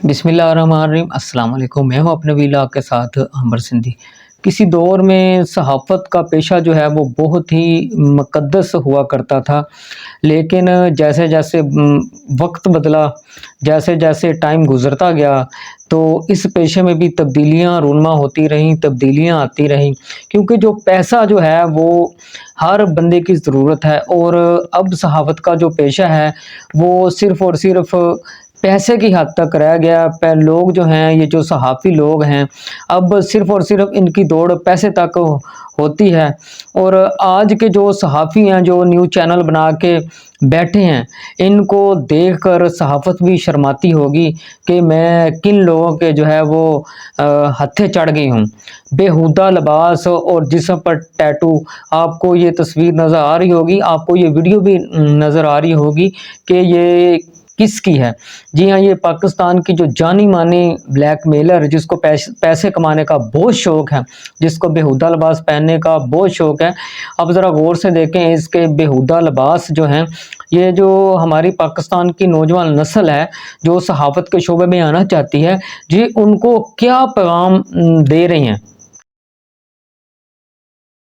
بسم اللہ الرحمن الرحیم۔ السلام علیکم، میں ہوں اپنے ویلاگ کے ساتھ عمر سندھی۔ کسی دور میں صحافت کا پیشہ جو ہے وہ بہت ہی مقدس ہوا کرتا تھا، لیکن جیسے جیسے وقت بدلا، جیسے جیسے ٹائم گزرتا گیا تو اس پیشے میں بھی تبدیلیاں رونما ہوتی رہیں، تبدیلیاں آتی رہیں، کیونکہ جو پیسہ جو ہے وہ ہر بندے کی ضرورت ہے، اور اب صحافت کا جو پیشہ ہے وہ صرف اور صرف پیسے کی حد تک رہ گیا۔ لوگ جو ہیں، یہ جو صحافی لوگ ہیں، اب صرف اور صرف ان کی دوڑ پیسے تک ہوتی ہے، اور آج کے جو صحافی ہیں جو نیوز چینل بنا کے بیٹھے ہیں، ان کو دیکھ کر صحافت بھی شرماتی ہوگی کہ میں کن لوگوں کے جو ہے وہ ہتھے چڑھ گئی ہوں۔ بےہودہ لباس اور جسم پر ٹیٹو، آپ کو یہ تصویر نظر آ رہی ہوگی، آپ کو یہ ویڈیو بھی نظر آ رہی ہوگی کہ یہ کس کی ہے۔ جی ہاں، یہ پاکستان کی جو جانی مانی بلیک میلر، جس کو پیسے کمانے کا بہت شوق ہے، جس کو بےہودہ لباس پہننے کا بہت شوق ہے، اب ذرا غور سے دیکھیں اس کے بےہودہ لباس جو ہیں، یہ جو ہماری پاکستان کی نوجوان نسل ہے جو صحافت کے شعبے میں آنا چاہتی ہے، جی ان کو کیا پیغام دے رہی ہیں۔